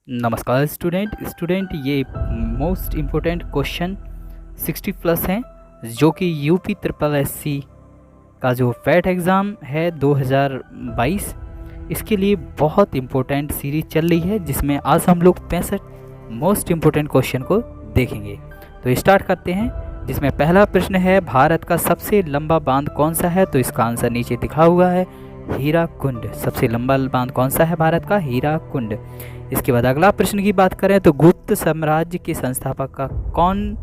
नमस्कार स्टूडेंट ये most important question 60 plus हैं जो कि यूपी ट्रिपल एससी का जो फैट एग्ज़ाम है 2022 इसके लिए बहुत इम्पोर्टेंट सीरीज चल रही है, जिसमें आज हम लोग 65 मोस्ट इम्पोर्टेंट क्वेश्चन को देखेंगे। तो स्टार्ट करते हैं, जिसमें पहला प्रश्न है, भारत का सबसे लंबा बांध कौन सा है? तो इसका आंसर नीचे दिखा हुआ है, हीराकुंड। सबसे लंबा बांध कौन सा है भारत का? हीराकुंड। इसके बाद अगला प्रश्न की बात करें तो गुप्त साम्राज्य के संस्थापक का कौन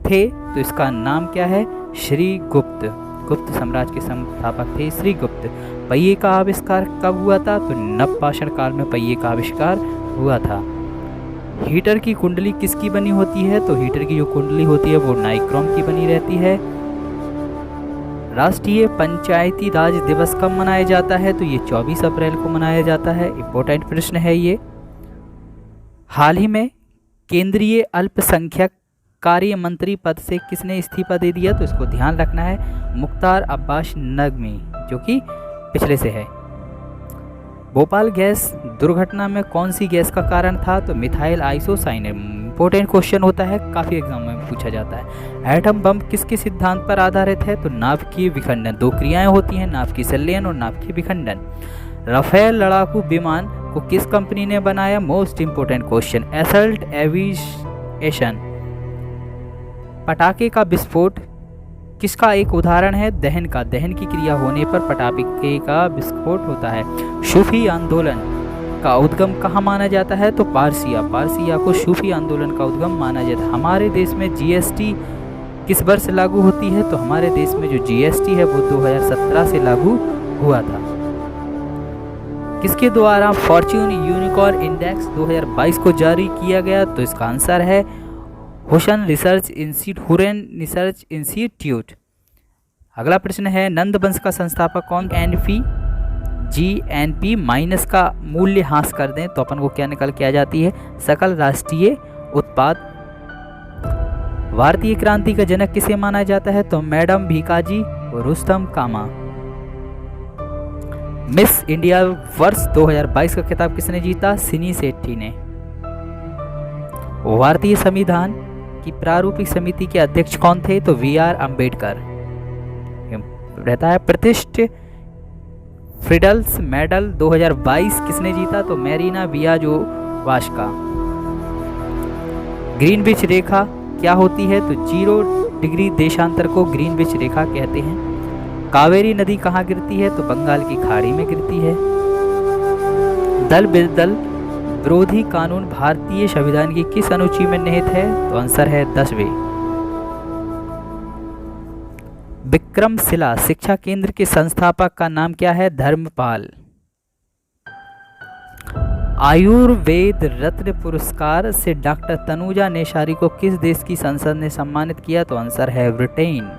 थे? तो इसका नाम क्या है? श्रीगुप्त। गुप्त साम्राज्य के संस्थापक थे श्रीगुप्त। पहिए का आविष्कार कब हुआ था? तो नवपाषाण काल में पहिए का आविष्कार हुआ था। हीटर की कुंडली किसकी बनी होती है? तो हीटर की जो कुंडली होती है वो नाइक्रोम की बनी रहती है। राष्ट्रीय पंचायती राज दिवस कब मनाया जाता है? तो ये 24 अप्रैल को मनाया जाता है। इम्पोर्टेंट प्रश्न है ये। हाल ही में केंद्रीय अल्पसंख्यक कार्य मंत्री पद से किसने इस्तीफा दे दिया? तो इसको ध्यान रखना है, मुख्तार अब्बास नकवी, जो कि पिछले से है। भोपाल गैस दुर्घटना में कौन सी गैस का कारण था? तो मिथाइल आइसोसाइनेट। इंपॉर्टेंट क्वेश्चन होता है, काफ़ी एग्जाम में पूछा जाता है। एटम बम किसके सिद्धांत पर आधारित है? तो नाभिकीय विखंडन। दो क्रियाएं होती हैं, नाभिकीय संलयन और नाभिकीय विखंडन। राफेल लड़ाकू विमान को किस कंपनी ने बनाया? Most important question, assault aviation. पटाखे का विस्फोट किसका एक उदाहरण है? दहन का। दहन की क्रिया होने पर पटाखे का विस्फोट होता है। सूफी आंदोलन का उद्गम कहाँ माना जाता है? तो पारसिया। पारसिया को सूफी आंदोलन का उद्गम माना जाता है। हमारे देश में जीएसटी किस वर्ष लागू होती है? तो हमारे देश में जो जीएसटी है वो 2017 से लागू हुआ था। किसके द्वारा फॉर्च्यून यूनिकॉर्न इंडेक्स 2022 को जारी किया गया? तो इसका आंसर है हुरन रिसर्च इंस्टीट्यूट। अगला प्रश्न है, नंद वंश का संस्थापक कौन? जीएनपी माइनस का मूल्य हास कर दें तो अपन को क्या निकल के आ जाती है? सकल राष्ट्रीय उत्पाद। भारतीय क्रांति का जनक किसे माना जाता है? तो मैडम भीकाजी रुस्तम कामा। मिस इंडिया वर्ष 2022 का खिताब किसने जीता? सिनी सेट्टी ने। भारतीय संविधान की प्रारूपिक समिति के अध्यक्ष कौन थे? तो वी.आर. अम्बेडकर रहता है। प्रतिष्ठित फ्रीडल्स मेडल 2022 किसने जीता? तो मैरीना वियाजोवास्का। ग्रीनविच रेखा क्या होती है? तो 0 डिग्री देशांतर को ग्रीनविच रेखा कहते हैं। कावेरी नदी कहाँ गिरती है? तो बंगाल की खाड़ी में गिरती है। दल विरोधी विरोधी कानून भारतीय संविधान की किस अनुच्छेद में निहित है? तो आंसर है 10वें। विक्रमशिला शिक्षा केंद्र के संस्थापक का नाम क्या है? धर्मपाल। आयुर्वेद रत्न पुरस्कार से डॉक्टर तनुजा नेसारी को किस देश की संसद ने सम्मानित किया? तो आंसर है ब्रिटेन।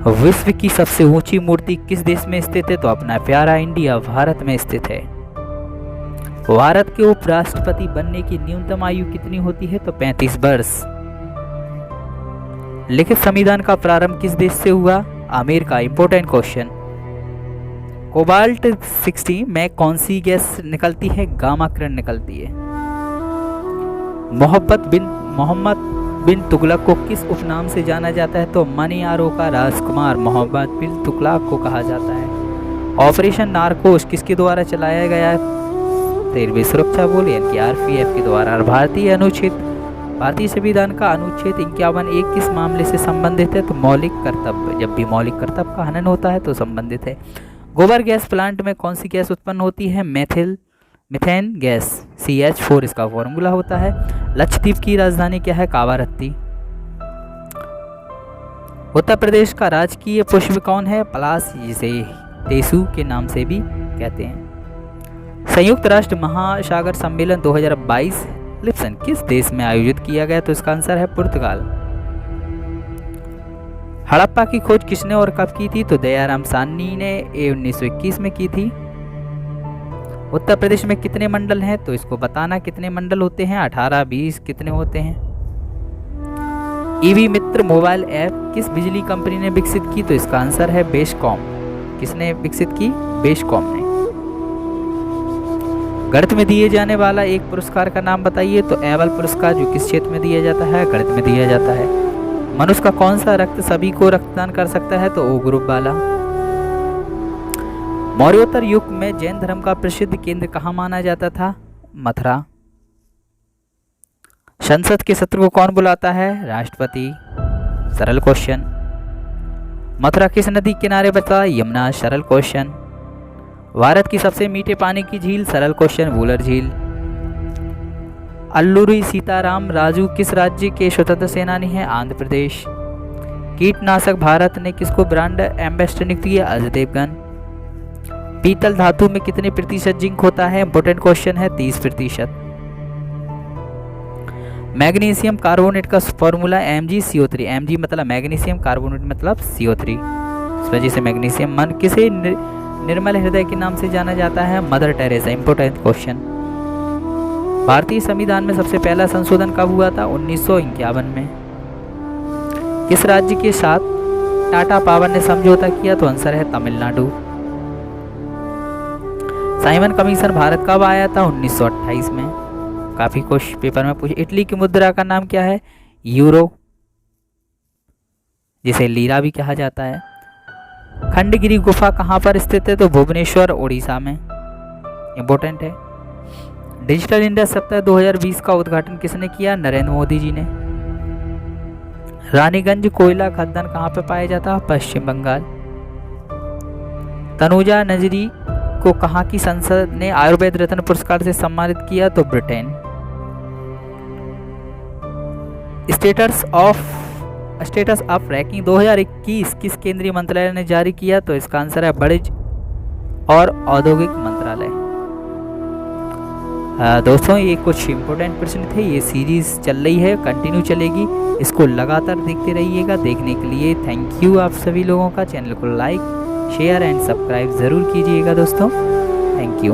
विश्व की सबसे ऊंची मूर्ति किस देश में स्थित है? तो अपना प्यारा इंडिया भारत में स्थित है। भारत के उपराष्ट्रपति बनने की न्यूनतम आयु कितनी होती है? तो 35 वर्ष। लिखित संविधान का प्रारंभ किस देश से हुआ? अमेरिका। Important question. कोबाल्ट 60 में कौन सी गैस निकलती है? गामा किरण निकलती है। मोहम्मद बिन तुगलक को किस उपनाम से जाना जाता है? तो मनियारो का राजकुमार मोहम्मद बिन तुगलक को कहा जाता है। ऑपरेशन नारकोस किसके द्वारा चलाया गया है? रेलवे सुरक्षा बल यानी कि आरपीएफ के द्वारा। भारतीय संविधान का अनुच्छेद 51(1) किस मामले से संबंधित है? तो मौलिक कर्तव्य। जब भी मौलिक कर्तव्य का हनन होता है तो संबंधित है। गोबर गैस प्लांट में कौन सी गैस उत्पन्न होती है? मीथेन गैस, CH4 इसका फॉर्मूला होता है। लक्षद्वीप की राजधानी क्या है? कावारत्ती। उत्तर प्रदेश का राजकीय पुष्प कौन है? पलाश, जिसे टेसू के नाम से भी कहते हैं। संयुक्त राष्ट्र महासागर सम्मेलन 2022 लिप्सन किस देश में आयोजित किया गया? तो इसका आंसर है पुर्तगाल। हड़प्पा की खोज किसने और कब की थी? तो दयाराम साहनी ने 1921 में की थी। उत्तर प्रदेश में कितने मंडल हैं? तो इसको बताना कितने मंडल होते हैं? 18, 20 कितने होते हैं? ईवी मित्र मोबाइल ऐप किस बिजली कंपनी ने विकसित की? तो इसका आंसर है बेस्कॉम। किसने विकसित की? बेस्कॉम ने। गणित में दिए जाने वाला एक पुरस्कार का नाम बताइए। तो एबल पुरस्कार, जो किस क्षेत्र में दिया जाता है? गणित में दिया जाता है। मनुष्य का कौन सा रक्त सभी को रक्तदान कर सकता है? तो ओ ग्रुप वाला। मौर्योत्तर युग में जैन धर्म का प्रसिद्ध केंद्र कहाँ माना जाता था? मथुरा। संसद के सत्र को कौन बुलाता है? राष्ट्रपति। सरल क्वेश्चन। मथुरा किस नदी किनारे बसा? यमुना। सरल क्वेश्चन। भारत की सबसे मीठे पानी की झील? सरल क्वेश्चन। वूलर झील। अल्लूरी सीताराम राजू किस राज्य के स्वतंत्र सेनानी हैं? आंध्र प्रदेश। कीटनाशक भारत ने किसको ब्रांड एम्बेसडर नियुक्त किया? अजय देवगन। पीतल धातु में कितने प्रतिशत जिंक होता है? इंपोर्टेंट क्वेश्चन है, 30%। मैग्नीशियम कार्बोनेट का फॉर्मूला MgCO3। Mg मतलब मैग्नीशियम, कार्बोनेट मतलब CO3। इस वजह से मैग्नीशियम। मन किसे निर्मल हृदय के नाम से जाना जाता है? Mother Teresa. Important question. भारतीय संविधान में सबसे पहला संशोधन कब हुआ था? 1951 में। किस राज्य के साथ टाटा पावर ने समझौता किया? तो आंसर है तमिलनाडु। साइमन कमीशन भारत कब आया था? 1928 में। काफी क्वेश्चन पेपर में पूछे। इटली की मुद्रा का नाम क्या है? यूरो, जिसे लीरा भी कहा जाता है। खंडगिरी गुफा कहाँ पर स्थित है? तो भुवनेश्वर, उड़ीसा में। इंपोर्टेंट है। डिजिटल इंडिया सप्ताह 2020 का उद्घाटन किसने किया? नरेंद्र मोदी जी ने। रानीगंज कोयला खदान कहाँ पे पाया जाता है? पश्चिम बंगाल। तनुजा नजरी को कहाँ की संसद ने आयुर्वेद रत्न पुरस्कार से सम्मानित किया? तो ब्रिटेन। स्टेटस ऑफ रैंकिंग 2021 किस केंद्रीय मंत्रालय ने जारी किया? तो इसका आंसर है वाणिज्य और औद्योगिक मंत्रालय। दोस्तों, ये कुछ इंपोर्टेंट प्रश्न थे। ये सीरीज चल रही है, कंटिन्यू चलेगी। इसको लगातार देखते रहिएगा। देखने के लिए थैंक यू आप सभी लोगों का। चैनल को लाइक, शेयर एंड सब्सक्राइब ज़रूर कीजिएगा दोस्तों। Thank you.